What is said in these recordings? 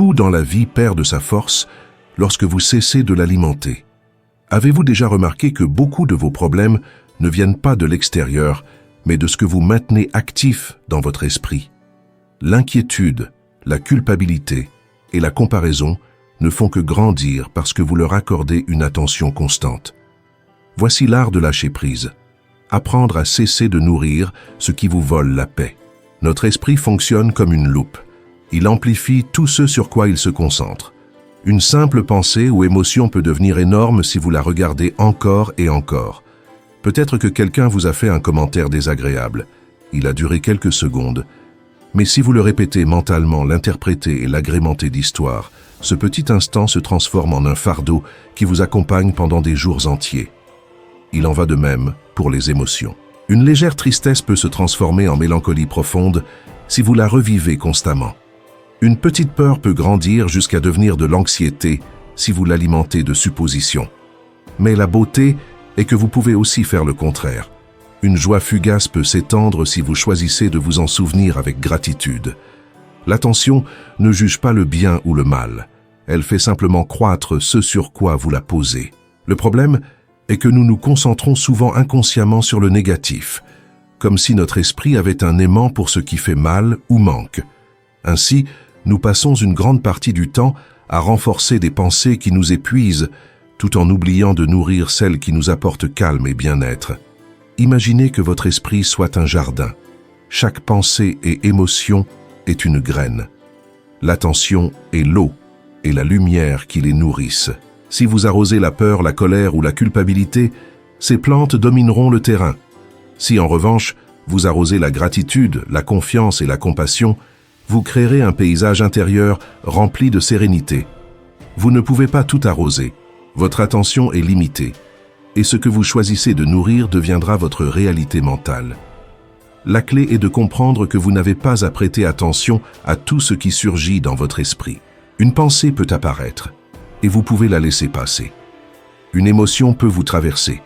Tout dans la vie perd de sa force lorsque vous cessez de l'alimenter. Avez-vous déjà remarqué que beaucoup de vos problèmes ne viennent pas de l'extérieur, mais de ce que vous maintenez actif dans votre esprit? L'inquiétude, la culpabilité et la comparaison ne font que grandir parce que vous leur accordez une attention constante. Voici l'art de lâcher prise. Apprendre à cesser de nourrir ce qui vous vole la paix. Notre esprit fonctionne comme une loupe. Il amplifie tout ce sur quoi il se concentre. Une simple pensée ou émotion peut devenir énorme si vous la regardez encore et encore. Peut-être que quelqu'un vous a fait un commentaire désagréable. Il a duré quelques secondes. Mais si vous le répétez mentalement, l'interprétez et l'agrémentez d'histoire, ce petit instant se transforme en un fardeau qui vous accompagne pendant des jours entiers. Il en va de même pour les émotions. Une légère tristesse peut se transformer en mélancolie profonde si vous la revivez constamment. Une petite peur peut grandir jusqu'à devenir de l'anxiété si vous l'alimentez de suppositions. Mais la beauté est que vous pouvez aussi faire le contraire. Une joie fugace peut s'étendre si vous choisissez de vous en souvenir avec gratitude. L'attention ne juge pas le bien ou le mal. Elle fait simplement croître ce sur quoi vous la posez. Le problème est que nous nous concentrons souvent inconsciemment sur le négatif, comme si notre esprit avait un aimant pour ce qui fait mal ou manque. Ainsi, nous passons une grande partie du temps à renforcer des pensées qui nous épuisent, tout en oubliant de nourrir celles qui nous apportent calme et bien-être. Imaginez que votre esprit soit un jardin. Chaque pensée et émotion est une graine. L'attention est l'eau et la lumière qui les nourrissent. Si vous arrosez la peur, la colère ou la culpabilité, ces plantes domineront le terrain. Si en revanche, vous arrosez la gratitude, la confiance et la compassion, vous créerez un paysage intérieur rempli de sérénité. Vous ne pouvez pas tout arroser. Votre attention est limitée. Et ce que vous choisissez de nourrir deviendra votre réalité mentale. La clé est de comprendre que vous n'avez pas à prêter attention à tout ce qui surgit dans votre esprit. Une pensée peut apparaître, et vous pouvez la laisser passer. Une émotion peut vous traverser,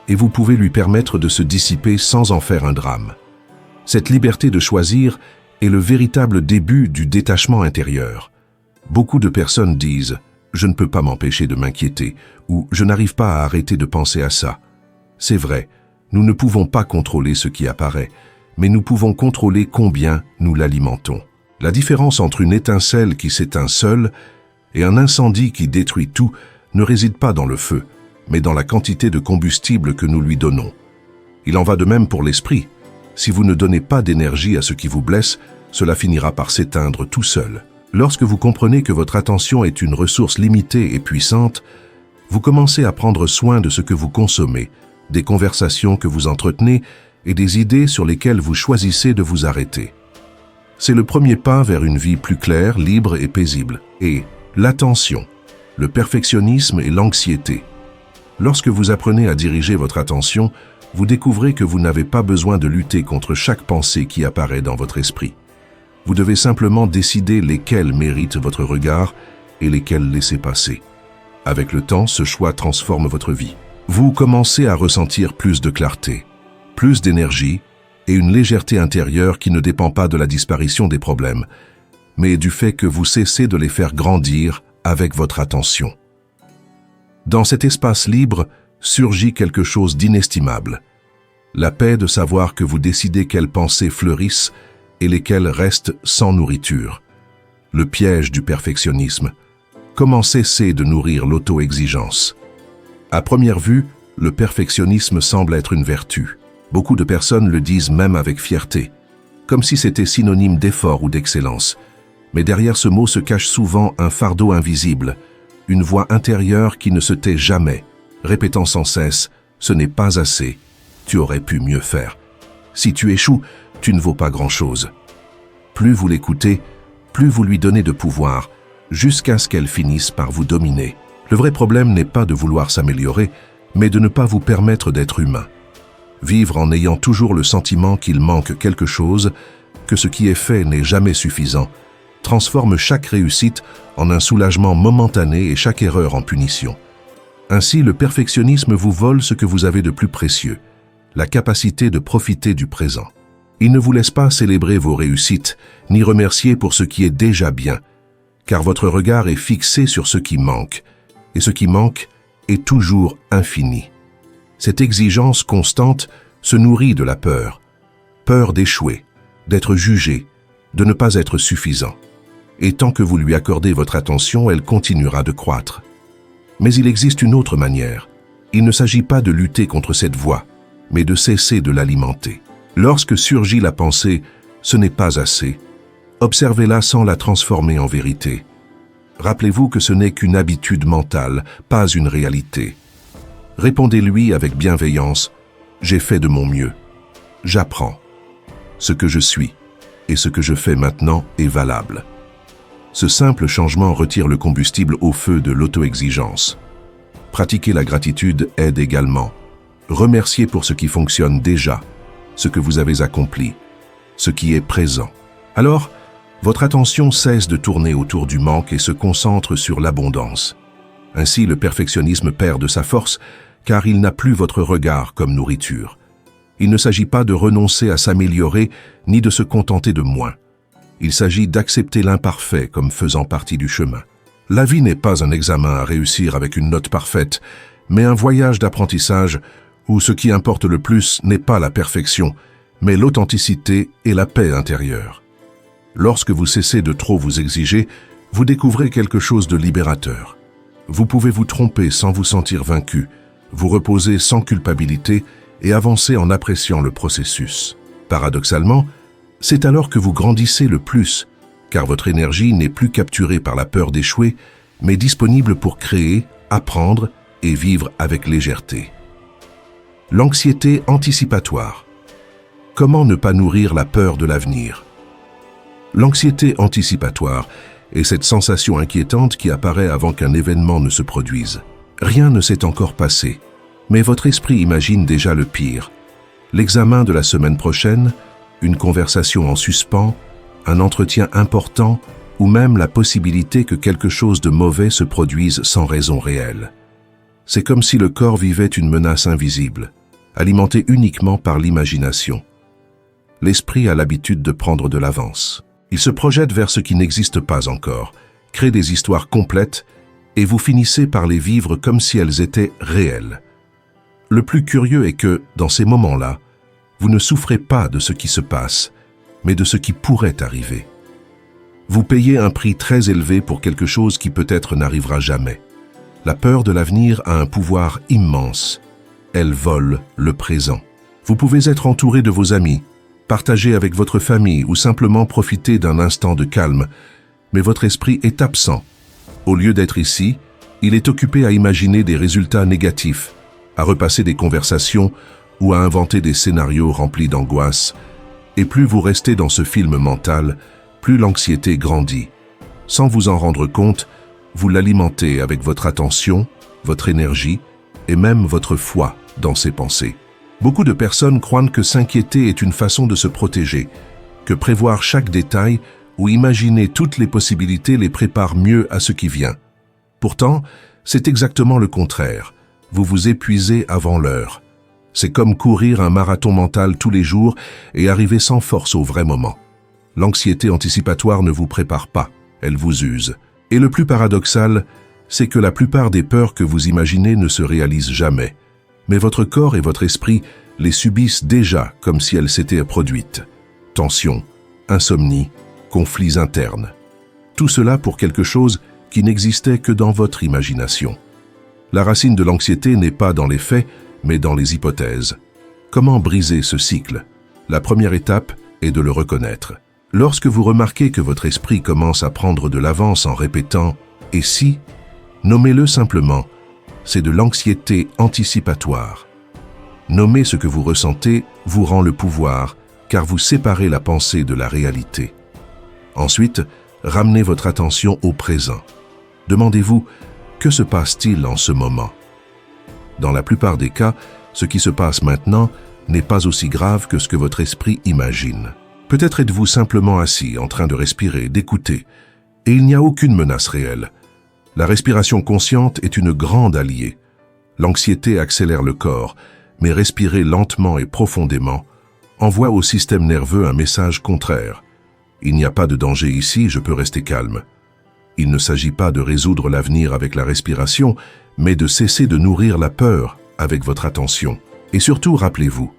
et vous pouvez lui permettre de se dissiper sans en faire un drame. Cette liberté de choisir est le véritable début du détachement intérieur. Beaucoup de personnes disent « je ne peux pas m'empêcher de m'inquiéter » ou « je n'arrive pas à arrêter de penser à ça ». C'est vrai, nous ne pouvons pas contrôler ce qui apparaît, mais nous pouvons contrôler combien nous l'alimentons. La différence entre une étincelle qui s'éteint seule et un incendie qui détruit tout ne réside pas dans le feu, mais dans la quantité de combustible que nous lui donnons. Il en va de même pour l'esprit. Si vous ne donnez pas d'énergie à ce qui vous blesse, cela finira par s'éteindre tout seul. Lorsque vous comprenez que votre attention est une ressource limitée et puissante, vous commencez à prendre soin de ce que vous consommez, des conversations que vous entretenez et des idées sur lesquelles vous choisissez de vous arrêter. C'est le premier pas vers une vie plus claire, libre et paisible. Et l'attention, le perfectionnisme et l'anxiété. Lorsque vous apprenez à diriger votre attention, vous découvrez que vous n'avez pas besoin de lutter contre chaque pensée qui apparaît dans votre esprit. Vous devez simplement décider lesquelles méritent votre regard et lesquelles laisser passer. Avec le temps, ce choix transforme votre vie. Vous commencez à ressentir plus de clarté, plus d'énergie et une légèreté intérieure qui ne dépend pas de la disparition des problèmes, mais du fait que vous cessez de les faire grandir avec votre attention. Dans cet espace libre surgit quelque chose d'inestimable. La paix de savoir que vous décidez quelles pensées fleurissent et lesquelles restent sans nourriture. Le piège du perfectionnisme. Comment cesser de nourrir l'auto-exigence? À première vue, le perfectionnisme semble être une vertu. Beaucoup de personnes le disent même avec fierté, comme si c'était synonyme d'effort ou d'excellence. Mais derrière ce mot se cache souvent un fardeau invisible, une voix intérieure qui ne se tait jamais, répétant sans cesse « ce n'est pas assez, tu aurais pu mieux faire ». Si tu échoues, tu ne vaux pas grand-chose. Plus vous l'écoutez, plus vous lui donnez de pouvoir, jusqu'à ce qu'elle finisse par vous dominer. Le vrai problème n'est pas de vouloir s'améliorer, mais de ne pas vous permettre d'être humain. Vivre en ayant toujours le sentiment qu'il manque quelque chose, que ce qui est fait n'est jamais suffisant, transforme chaque réussite en un soulagement momentané et chaque erreur en punition. Ainsi, le perfectionnisme vous vole ce que vous avez de plus précieux, la capacité de profiter du présent. Il ne vous laisse pas célébrer vos réussites, ni remercier pour ce qui est déjà bien, car votre regard est fixé sur ce qui manque, et ce qui manque est toujours infini. Cette exigence constante se nourrit de la peur. Peur d'échouer, d'être jugé, de ne pas être suffisant. Et tant que vous lui accordez votre attention, elle continuera de croître. Mais il existe une autre manière. Il ne s'agit pas de lutter contre cette voix, mais de cesser de l'alimenter. Lorsque surgit la pensée « ce n'est pas assez », observez-la sans la transformer en vérité. Rappelez-vous que ce n'est qu'une habitude mentale, pas une réalité. Répondez-lui avec bienveillance « j'ai fait de mon mieux. J'apprends. Ce que je suis et ce que je fais maintenant est valable. » Ce simple changement retire le combustible au feu de l'auto-exigence. Pratiquer la gratitude aide également. Remerciez pour ce qui fonctionne déjà, ce que vous avez accompli, ce qui est présent. Alors, votre attention cesse de tourner autour du manque et se concentre sur l'abondance. Ainsi, le perfectionnisme perd de sa force, car il n'a plus votre regard comme nourriture. Il ne s'agit pas de renoncer à s'améliorer, ni de se contenter de moins. Il s'agit d'accepter l'imparfait comme faisant partie du chemin. La vie n'est pas un examen à réussir avec une note parfaite, mais un voyage d'apprentissage où ce qui importe le plus n'est pas la perfection, mais l'authenticité et la paix intérieure. Lorsque vous cessez de trop vous exiger, vous découvrez quelque chose de libérateur. Vous pouvez vous tromper sans vous sentir vaincu, vous reposer sans culpabilité et avancer en appréciant le processus. Paradoxalement, c'est alors que vous grandissez le plus, car votre énergie n'est plus capturée par la peur d'échouer, mais disponible pour créer, apprendre et vivre avec légèreté. L'anxiété anticipatoire. Comment ne pas nourrir la peur de l'avenir? L'anxiété anticipatoire est cette sensation inquiétante qui apparaît avant qu'un événement ne se produise. Rien ne s'est encore passé, mais votre esprit imagine déjà le pire. L'examen de la semaine prochaine, une conversation en suspens, un entretien important ou même la possibilité que quelque chose de mauvais se produise sans raison réelle. C'est comme si le corps vivait une menace invisible, alimentée uniquement par l'imagination. L'esprit a l'habitude de prendre de l'avance. Il se projette vers ce qui n'existe pas encore, crée des histoires complètes et vous finissez par les vivre comme si elles étaient réelles. Le plus curieux est que, dans ces moments-là, vous ne souffrez pas de ce qui se passe, mais de ce qui pourrait arriver. Vous payez un prix très élevé pour quelque chose qui peut-être n'arrivera jamais. La peur de l'avenir a un pouvoir immense. Elle vole le présent. Vous pouvez être entouré de vos amis, partager avec votre famille ou simplement profiter d'un instant de calme, mais votre esprit est absent. Au lieu d'être ici, il est occupé à imaginer des résultats négatifs, à repasser des conversations ou à inventer des scénarios remplis d'angoisse. Et plus vous restez dans ce film mental, plus l'anxiété grandit. Sans vous en rendre compte, vous l'alimentez avec votre attention, votre énergie et même votre foi dans ses pensées. Beaucoup de personnes croient que s'inquiéter est une façon de se protéger, que prévoir chaque détail ou imaginer toutes les possibilités les prépare mieux à ce qui vient. Pourtant, c'est exactement le contraire. Vous vous épuisez avant l'heure. C'est comme courir un marathon mental tous les jours et arriver sans force au vrai moment. L'anxiété anticipatoire ne vous prépare pas, elle vous use. Et le plus paradoxal, c'est que la plupart des peurs que vous imaginez ne se réalisent jamais. Mais votre corps et votre esprit les subissent déjà comme si elles s'étaient produites. Tensions, insomnie, conflits internes. Tout cela pour quelque chose qui n'existait que dans votre imagination. La racine de l'anxiété n'est pas dans les faits, mais dans les hypothèses. Comment briser ce cycle? La première étape est de le reconnaître. Lorsque vous remarquez que votre esprit commence à prendre de l'avance en répétant « et si », nommez-le simplement. C'est de l'anxiété anticipatoire. Nommer ce que vous ressentez vous rend le pouvoir, car vous séparez la pensée de la réalité. Ensuite, ramenez votre attention au présent. Demandez-vous « que se passe-t-il en ce moment ?» Dans la plupart des cas, ce qui se passe maintenant n'est pas aussi grave que ce que votre esprit imagine. Peut-être êtes-vous simplement assis, en train de respirer, d'écouter, et il n'y a aucune menace réelle. La respiration consciente est une grande alliée. L'anxiété accélère le corps, mais respirer lentement et profondément envoie au système nerveux un message contraire. Il n'y a pas de danger ici, je peux rester calme. Il ne s'agit pas de résoudre l'avenir avec la respiration, mais de cesser de nourrir la peur avec votre attention. Et surtout, rappelez-vous,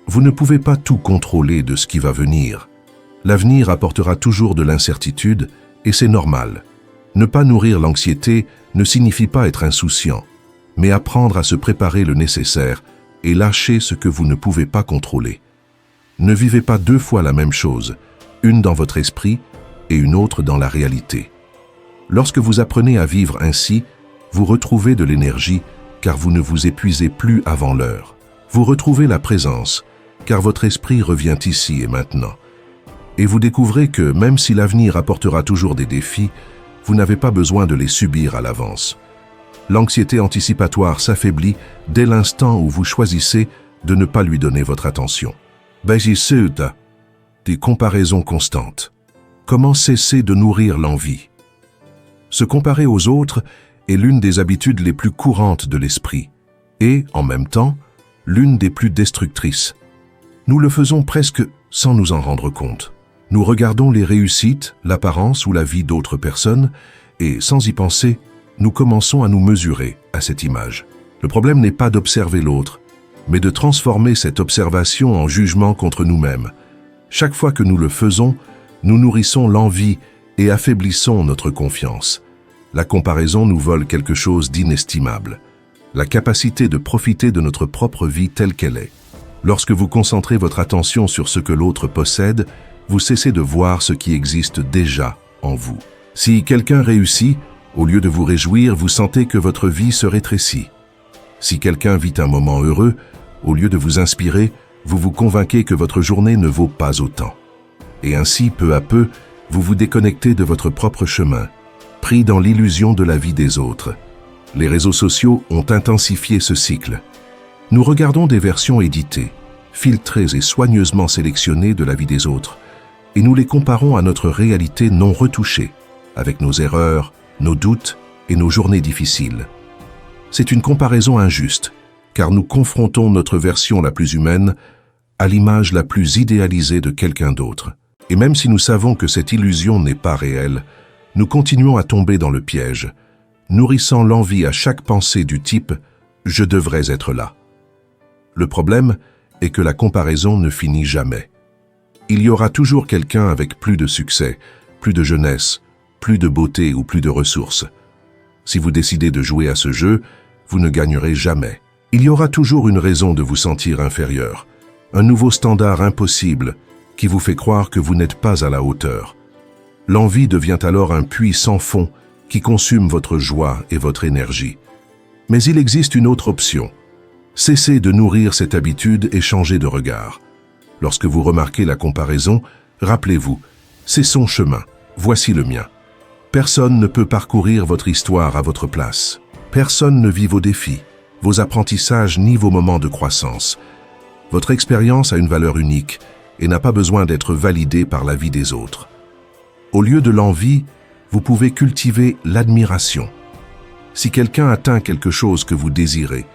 vous ne pouvez pas tout contrôler de ce qui va venir. L'avenir apportera toujours de l'incertitude et c'est normal. Ne pas nourrir l'anxiété ne signifie pas être insouciant, mais apprendre à se préparer le nécessaire et lâcher ce que vous ne pouvez pas contrôler. Ne vivez pas deux fois la même chose, une dans votre esprit et une autre dans la réalité. Lorsque vous apprenez à vivre ainsi, vous retrouvez de l'énergie car vous ne vous épuisez plus avant l'heure. Vous retrouvez la présence car votre esprit revient ici et maintenant. Et vous découvrez que même si l'avenir apportera toujours des défis, vous n'avez pas besoin de les subir à l'avance. L'anxiété anticipatoire s'affaiblit dès l'instant où vous choisissez de ne pas lui donner votre attention. Bajisuda, des comparaisons constantes. Comment cesser de nourrir l'envie? Se comparer aux autres est l'une des habitudes les plus courantes de l'esprit et, en même temps, l'une des plus destructrices. Nous le faisons presque sans nous en rendre compte. Nous regardons les réussites, l'apparence ou la vie d'autres personnes et, sans y penser, nous commençons à nous mesurer à cette image. Le problème n'est pas d'observer l'autre, mais de transformer cette observation en jugement contre nous-mêmes. Chaque fois que nous le faisons, nous nourrissons l'envie et affaiblissons notre confiance. La comparaison nous vole quelque chose d'inestimable, la capacité de profiter de notre propre vie telle qu'elle est. Lorsque vous concentrez votre attention sur ce que l'autre possède, vous cessez de voir ce qui existe déjà en vous. Si quelqu'un réussit, au lieu de vous réjouir, vous sentez que votre vie se rétrécit. Si quelqu'un vit un moment heureux, au lieu de vous inspirer, vous vous convainquez que votre journée ne vaut pas autant. Et ainsi, peu à peu, vous vous déconnectez de votre propre chemin, pris dans l'illusion de la vie des autres. Les réseaux sociaux ont intensifié ce cycle. Nous regardons des versions éditées, filtrées et soigneusement sélectionnées de la vie des autres, et nous les comparons à notre réalité non retouchée, avec nos erreurs, nos doutes et nos journées difficiles. C'est une comparaison injuste, car nous confrontons notre version la plus humaine à l'image la plus idéalisée de quelqu'un d'autre. Et même si nous savons que cette illusion n'est pas réelle, nous continuons à tomber dans le piège, nourrissant l'envie à chaque pensée du type « je devrais être là ». Le problème est que la comparaison ne finit jamais. Il y aura toujours quelqu'un avec plus de succès, plus de jeunesse, plus de beauté ou plus de ressources. Si vous décidez de jouer à ce jeu, vous ne gagnerez jamais. Il y aura toujours une raison de vous sentir inférieur, un nouveau standard impossible qui vous fait croire que vous n'êtes pas à la hauteur. L'envie devient alors un puits sans fond qui consume votre joie et votre énergie. Mais il existe une autre option. Cessez de nourrir cette habitude et changez de regard. Lorsque vous remarquez la comparaison, rappelez-vous, c'est son chemin, voici le mien. Personne ne peut parcourir votre histoire à votre place. Personne ne vit vos défis, vos apprentissages ni vos moments de croissance. Votre expérience a une valeur unique et n'a pas besoin d'être validée par la vie des autres. Au lieu de l'envie, vous pouvez cultiver l'admiration. Si quelqu'un atteint quelque chose que vous désirez,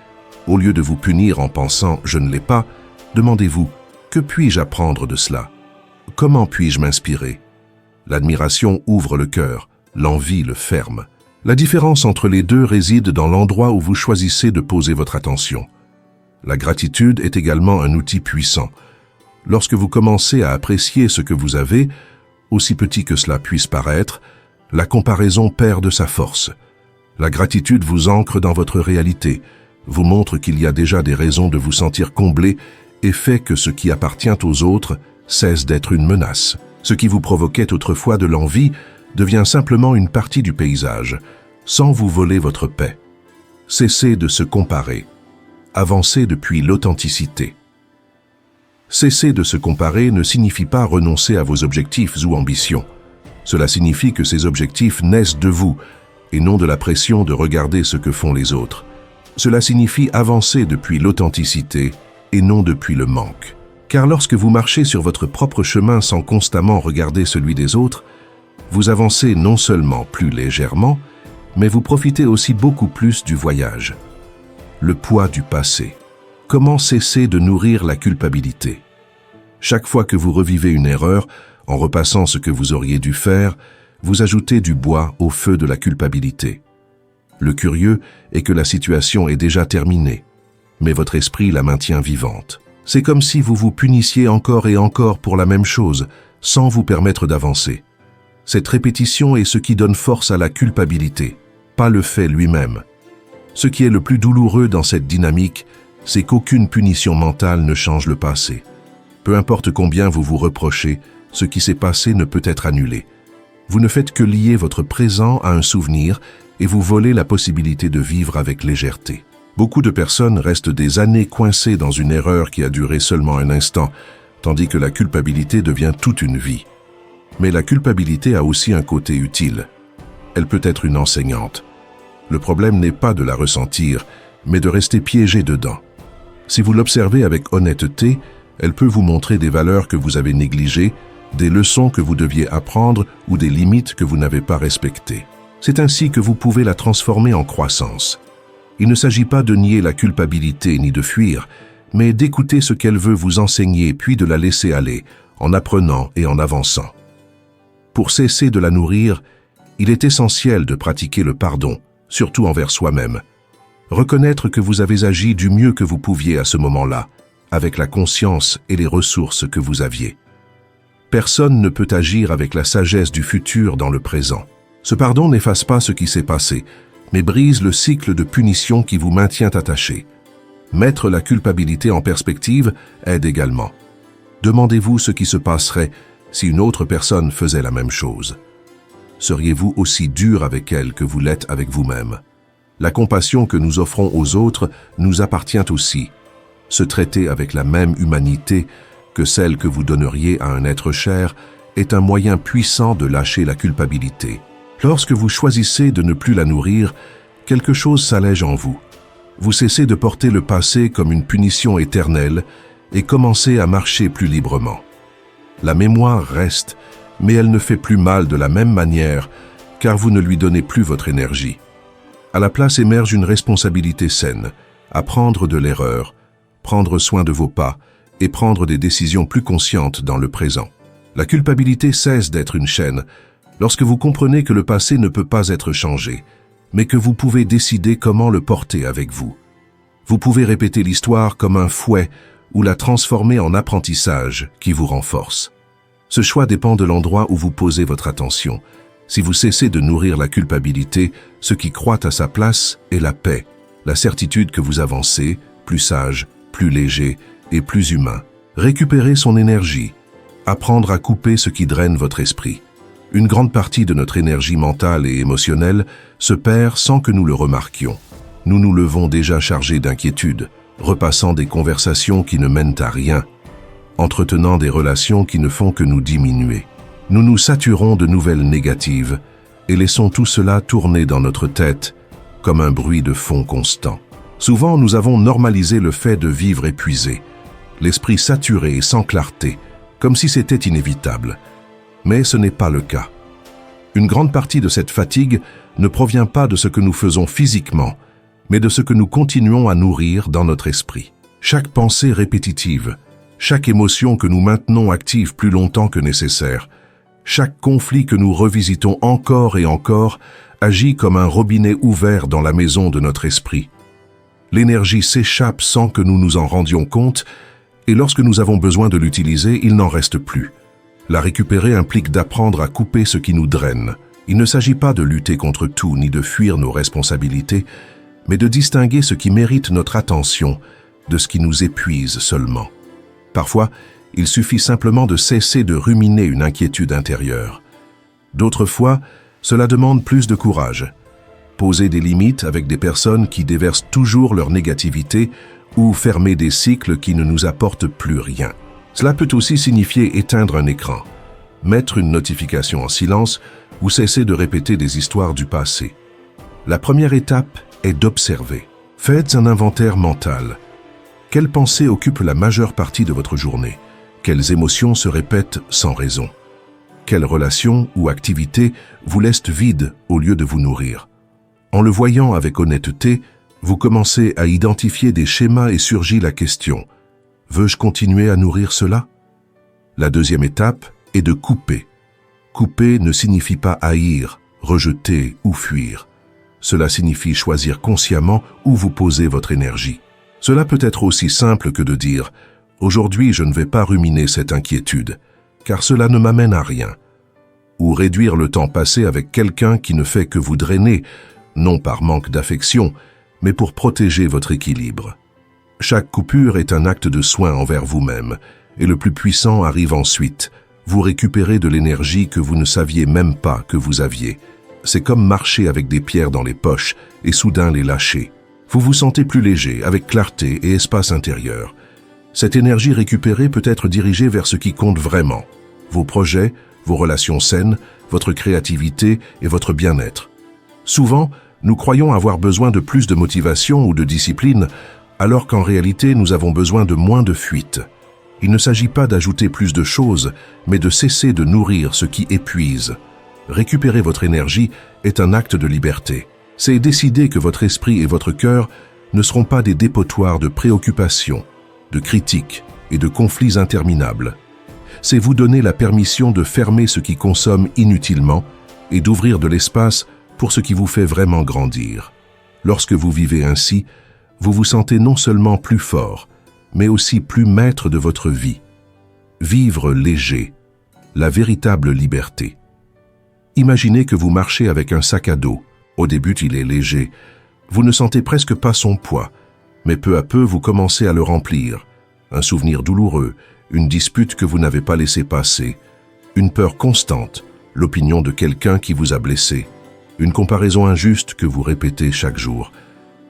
au lieu de vous punir en pensant « je ne l'ai pas », demandez-vous « que puis-je apprendre de cela ? Comment puis-je m'inspirer ?» L'admiration ouvre le cœur, l'envie le ferme. La différence entre les deux réside dans l'endroit où vous choisissez de poser votre attention. La gratitude est également un outil puissant. Lorsque vous commencez à apprécier ce que vous avez, aussi petit que cela puisse paraître, la comparaison perd de sa force. La gratitude vous ancre dans votre réalité, vous montre qu'il y a déjà des raisons de vous sentir comblé et fait que ce qui appartient aux autres cesse d'être une menace. Ce qui vous provoquait autrefois de l'envie devient simplement une partie du paysage, sans vous voler votre paix. Cessez de se comparer. Avancez depuis l'authenticité. Cesser de se comparer ne signifie pas renoncer à vos objectifs ou ambitions. Cela signifie que ces objectifs naissent de vous et non de la pression de regarder ce que font les autres. Cela signifie avancer depuis l'authenticité et non depuis le manque. Car lorsque vous marchez sur votre propre chemin sans constamment regarder celui des autres, vous avancez non seulement plus légèrement, mais vous profitez aussi beaucoup plus du voyage. Le poids du passé. Comment cesser de nourrir la culpabilité? Chaque fois que vous revivez une erreur, en repassant ce que vous auriez dû faire, vous ajoutez du bois au feu de la culpabilité. Le curieux est que la situation est déjà terminée, mais votre esprit la maintient vivante. C'est comme si vous vous punissiez encore et encore pour la même chose, sans vous permettre d'avancer. Cette répétition est ce qui donne force à la culpabilité, pas le fait lui-même. Ce qui est le plus douloureux dans cette dynamique, c'est qu'aucune punition mentale ne change le passé. Peu importe combien vous vous reprochez, ce qui s'est passé ne peut être annulé. Vous ne faites que lier votre présent à un souvenir et vous volez la possibilité de vivre avec légèreté. Beaucoup de personnes restent des années coincées dans une erreur qui a duré seulement un instant, tandis que la culpabilité devient toute une vie. Mais la culpabilité a aussi un côté utile. Elle peut être une enseignante. Le problème n'est pas de la ressentir, mais de rester piégé dedans. Si vous l'observez avec honnêteté, elle peut vous montrer des valeurs que vous avez négligées, des leçons que vous deviez apprendre ou des limites que vous n'avez pas respectées. C'est ainsi que vous pouvez la transformer en croissance. Il ne s'agit pas de nier la culpabilité ni de fuir, mais d'écouter ce qu'elle veut vous enseigner puis de la laisser aller, en apprenant et en avançant. Pour cesser de la nourrir, il est essentiel de pratiquer le pardon, surtout envers soi-même. Reconnaître que vous avez agi du mieux que vous pouviez à ce moment-là, avec la conscience et les ressources que vous aviez. Personne ne peut agir avec la sagesse du futur dans le présent. Ce pardon n'efface pas ce qui s'est passé, mais brise le cycle de punition qui vous maintient attaché. Mettre la culpabilité en perspective aide également. Demandez-vous ce qui se passerait si une autre personne faisait la même chose. Seriez-vous aussi dur avec elle que vous l'êtes avec vous-même? La compassion que nous offrons aux autres nous appartient aussi. Se traiter avec la même humanité que celle que vous donneriez à un être cher est un moyen puissant de lâcher la culpabilité. Lorsque vous choisissez de ne plus la nourrir, quelque chose s'allège en vous. Vous cessez de porter le passé comme une punition éternelle et commencez à marcher plus librement. La mémoire reste, mais elle ne fait plus mal de la même manière, car vous ne lui donnez plus votre énergie. À la place émerge une responsabilité saine, apprendre de l'erreur, prendre soin de vos pas et prendre des décisions plus conscientes dans le présent. La culpabilité cesse d'être une chaîne lorsque vous comprenez que le passé ne peut pas être changé, mais que vous pouvez décider comment le porter avec vous. Vous pouvez répéter l'histoire comme un fouet ou la transformer en apprentissage qui vous renforce. Ce choix dépend de l'endroit où vous posez votre attention. Si vous cessez de nourrir la culpabilité, ce qui croît à sa place est la paix, la certitude que vous avancez, plus sage, plus léger et plus humain. Récupérer son énergie, apprendre à couper ce qui draine votre esprit. Une grande partie de notre énergie mentale et émotionnelle se perd sans que nous le remarquions. Nous nous levons déjà chargés d'inquiétude, repassant des conversations qui ne mènent à rien, entretenant des relations qui ne font que nous diminuer. Nous nous saturons de nouvelles négatives et laissons tout cela tourner dans notre tête comme un bruit de fond constant. Souvent, nous avons normalisé le fait de vivre épuisé, l'esprit saturé et sans clarté, comme si c'était inévitable. Mais ce n'est pas le cas. Une grande partie de cette fatigue ne provient pas de ce que nous faisons physiquement, mais de ce que nous continuons à nourrir dans notre esprit. Chaque pensée répétitive, chaque émotion que nous maintenons active plus longtemps que nécessaire, chaque conflit que nous revisitons encore et encore agit comme un robinet ouvert dans la maison de notre esprit. L'énergie s'échappe sans que nous nous en rendions compte, et lorsque nous avons besoin de l'utiliser, il n'en reste plus. La récupérer implique d'apprendre à couper ce qui nous draine. Il ne s'agit pas de lutter contre tout ni de fuir nos responsabilités, mais de distinguer ce qui mérite notre attention de ce qui nous épuise seulement. Parfois, il suffit simplement de cesser de ruminer une inquiétude intérieure. D'autres fois, cela demande plus de courage. Poser des limites avec des personnes qui déversent toujours leur négativité ou fermer des cycles qui ne nous apportent plus rien. Cela peut aussi signifier éteindre un écran, mettre une notification en silence ou cesser de répéter des histoires du passé. La première étape est d'observer. Faites un inventaire mental. Quelles pensées occupent la majeure partie de votre journée? Quelles émotions se répètent sans raison? Quelles relations ou activités vous laissent vides au lieu de vous nourrir? En le voyant avec honnêteté, vous commencez à identifier des schémas et surgit la question: veux-je continuer à nourrir cela? La deuxième étape est de couper. Couper ne signifie pas haïr, rejeter ou fuir. Cela signifie choisir consciemment où vous posez votre énergie. Cela peut être aussi simple que de dire « Aujourd'hui, je ne vais pas ruminer cette inquiétude, car cela ne m'amène à rien ». Ou réduire le temps passé avec quelqu'un qui ne fait que vous drainer, non par manque d'affection, mais pour protéger votre équilibre. Chaque coupure est un acte de soin envers vous-même, et le plus puissant arrive ensuite. Vous récupérez de l'énergie que vous ne saviez même pas que vous aviez. C'est comme marcher avec des pierres dans les poches et soudain les lâcher. Vous vous sentez plus léger, avec clarté et espace intérieur. Cette énergie récupérée peut être dirigée vers ce qui compte vraiment. Vos projets, vos relations saines, votre créativité et votre bien-être. Souvent, nous croyons avoir besoin de plus de motivation ou de discipline, alors qu'en réalité, nous avons besoin de moins de fuite. Il ne s'agit pas d'ajouter plus de choses, mais de cesser de nourrir ce qui épuise. Récupérer votre énergie est un acte de liberté. C'est décider que votre esprit et votre cœur ne seront pas des dépotoirs de préoccupations, de critiques et de conflits interminables. C'est vous donner la permission de fermer ce qui consomme inutilement et d'ouvrir de l'espace pour ce qui vous fait vraiment grandir. Lorsque vous vivez ainsi, vous vous sentez non seulement plus fort, mais aussi plus maître de votre vie. Vivre léger, la véritable liberté. Imaginez que vous marchez avec un sac à dos. Au début, il est léger. Vous ne sentez presque pas son poids, mais peu à peu, vous commencez à le remplir. Un souvenir douloureux, une dispute que vous n'avez pas laissé passer, une peur constante, l'opinion de quelqu'un qui vous a blessé, une comparaison injuste que vous répétez chaque jour.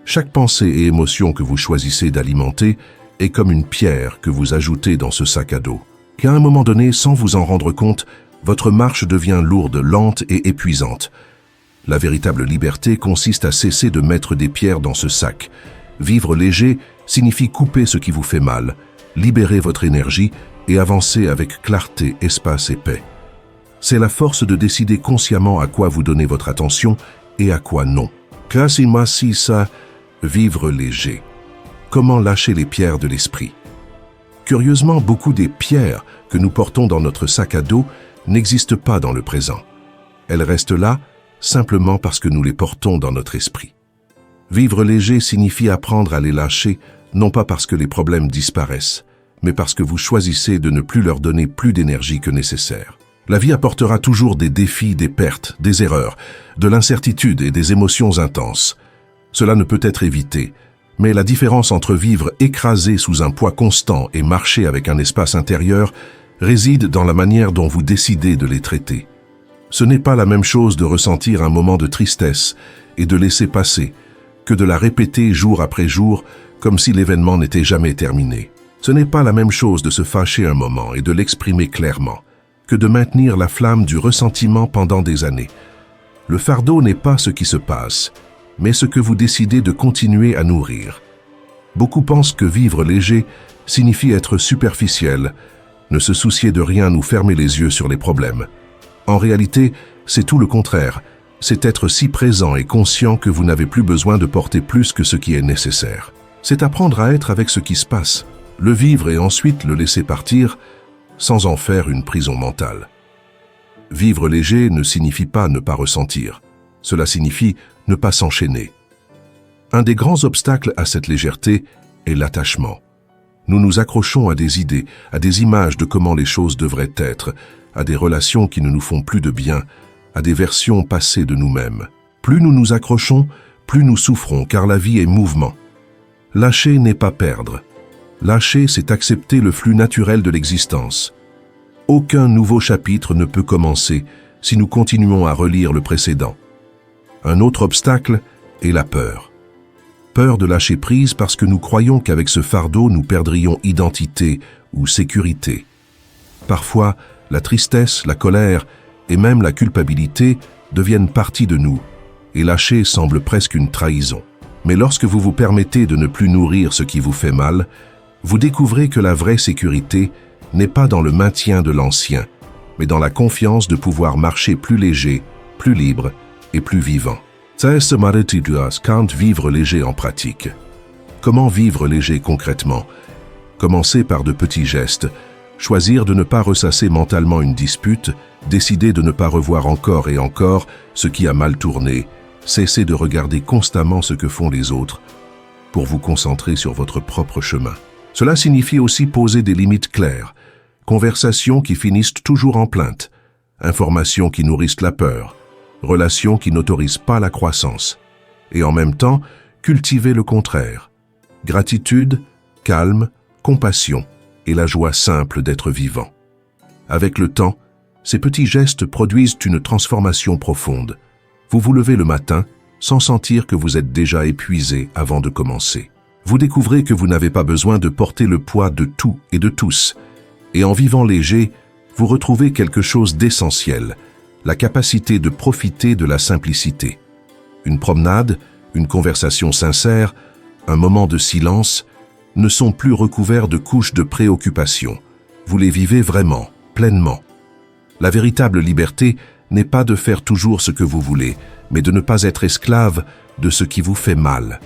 Chaque pensée et émotion que vous choisissez d'alimenter est comme une pierre que vous ajoutez dans ce sac à dos. Et à un moment donné, sans vous en rendre compte, votre marche devient lourde, lente et épuisante. La véritable liberté consiste à cesser de mettre des pierres dans ce sac. Vivre léger signifie couper ce qui vous fait mal, libérer votre énergie et avancer avec clarté, espace et paix. C'est la force de décider consciemment à quoi vous donnez votre attention et à quoi non. Kasimasi-sa, vivre léger. Comment lâcher les pierres de l'esprit? Curieusement, beaucoup des pierres que nous portons dans notre sac à dos n'existent pas dans le présent. Elles restent là simplement parce que nous les portons dans notre esprit. Vivre léger signifie apprendre à les lâcher, non pas parce que les problèmes disparaissent, mais parce que vous choisissez de ne plus leur donner plus d'énergie que nécessaire. La vie apportera toujours des défis, des pertes, des erreurs, de l'incertitude et des émotions intenses. Cela ne peut être évité, mais la différence entre vivre écrasé sous un poids constant et marcher avec un espace intérieur réside dans la manière dont vous décidez de les traiter. Ce n'est pas la même chose de ressentir un moment de tristesse et de laisser passer, que de la répéter jour après jour comme si l'événement n'était jamais terminé. Ce n'est pas la même chose de se fâcher un moment et de l'exprimer clairement, que de maintenir la flamme du ressentiment pendant des années. Le fardeau n'est pas ce qui se passe, mais ce que vous décidez de continuer à nourrir. Beaucoup pensent que vivre léger signifie être superficiel, ne se soucier de rien ou fermer les yeux sur les problèmes. En réalité, c'est tout le contraire. C'est être si présent et conscient que vous n'avez plus besoin de porter plus que ce qui est nécessaire. C'est apprendre à être avec ce qui se passe, le vivre et ensuite le laisser partir, sans en faire une prison mentale. Vivre léger ne signifie pas ne pas ressentir. Cela signifie ne pas s'enchaîner. Un des grands obstacles à cette légèreté est l'attachement. Nous nous accrochons à des idées, à des images de comment les choses devraient être, à des relations qui ne nous font plus de bien, à des versions passées de nous-mêmes. Plus nous nous accrochons, plus nous souffrons, car la vie est mouvement. Lâcher n'est pas perdre. Lâcher, c'est accepter le flux naturel de l'existence. Aucun nouveau chapitre ne peut commencer si nous continuons à relire le précédent. Un autre obstacle est la peur. Peur de lâcher prise parce que nous croyons qu'avec ce fardeau, nous perdrions identité ou sécurité. Parfois, la tristesse, la colère et même la culpabilité deviennent partie de nous, et lâcher semble presque une trahison. Mais lorsque vous vous permettez de ne plus nourrir ce qui vous fait mal, vous découvrez que la vraie sécurité n'est pas dans le maintien de l'ancien, mais dans la confiance de pouvoir marcher plus léger, plus libre et plus vivant. Quand vivre léger en pratique. Comment vivre léger concrètement? Commencez par de petits gestes. Choisir de ne pas ressasser mentalement une dispute, décider de ne pas revoir encore et encore ce qui a mal tourné, cesser de regarder constamment ce que font les autres pour vous concentrer sur votre propre chemin. Cela signifie aussi poser des limites claires, conversations qui finissent toujours en plainte, informations qui nourrissent la peur, relations qui n'autorisent pas la croissance, et en même temps, cultiver le contraire. Gratitude, calme, compassion et la joie simple d'être vivant. Avec le temps, ces petits gestes produisent une transformation profonde. Vous vous levez le matin sans sentir que vous êtes déjà épuisé avant de commencer. Vous découvrez que vous n'avez pas besoin de porter le poids de tout et de tous. Et en vivant léger, vous retrouvez quelque chose d'essentiel, la capacité de profiter de la simplicité. Une promenade, une conversation sincère, un moment de silence ne sont plus recouverts de couches de préoccupation. Vous les vivez vraiment, pleinement. La véritable liberté n'est pas de faire toujours ce que vous voulez, mais de ne pas être esclave de ce qui vous fait mal.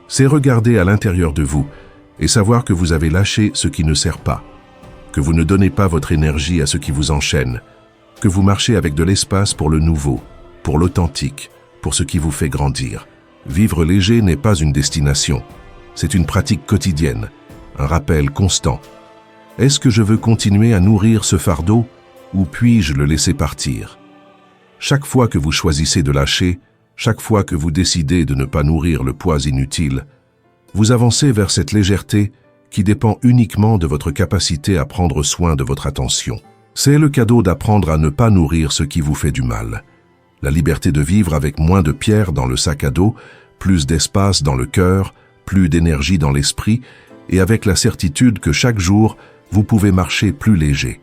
C'est regarder à l'intérieur de vous et savoir que vous avez lâché ce qui ne sert pas, que vous ne donnez pas votre énergie à ce qui vous enchaîne, que vous marchez avec de l'espace pour le nouveau, pour l'authentique, pour ce qui vous fait grandir. Vivre léger n'est pas une destination, c'est une pratique quotidienne, un rappel constant. Est-ce que je veux continuer à nourrir ce fardeau ou puis-je le laisser partir? Chaque fois que vous choisissez de lâcher, chaque fois que vous décidez de ne pas nourrir le poids inutile, vous avancez vers cette légèreté qui dépend uniquement de votre capacité à prendre soin de votre attention. C'est le cadeau d'apprendre à ne pas nourrir ce qui vous fait du mal. La liberté de vivre avec moins de pierres dans le sac à dos, plus d'espace dans le cœur, plus d'énergie dans l'esprit, et avec la certitude que chaque jour, vous pouvez marcher plus léger.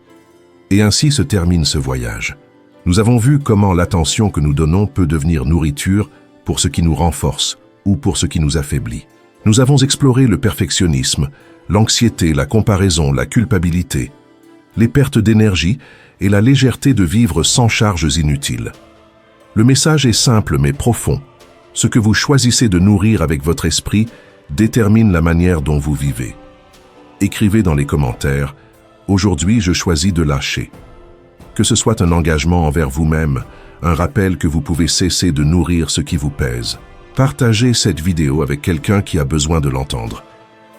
Et ainsi se termine ce voyage. Nous avons vu comment l'attention que nous donnons peut devenir nourriture pour ce qui nous renforce ou pour ce qui nous affaiblit. Nous avons exploré le perfectionnisme, l'anxiété, la comparaison, la culpabilité, les pertes d'énergie et la légèreté de vivre sans charges inutiles. Le message est simple mais profond. Ce que vous choisissez de nourrir avec votre esprit détermine la manière dont vous vivez. Écrivez dans les commentaires « Aujourd'hui, je choisis de lâcher ». Que ce soit un engagement envers vous-même, un rappel que vous pouvez cesser de nourrir ce qui vous pèse. Partagez cette vidéo avec quelqu'un qui a besoin de l'entendre.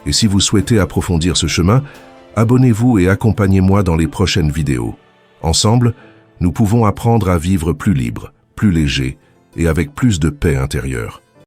Et si vous souhaitez approfondir ce chemin, abonnez-vous et accompagnez-moi dans les prochaines vidéos. Ensemble, nous pouvons apprendre à vivre plus libre, plus léger et avec plus de paix intérieure.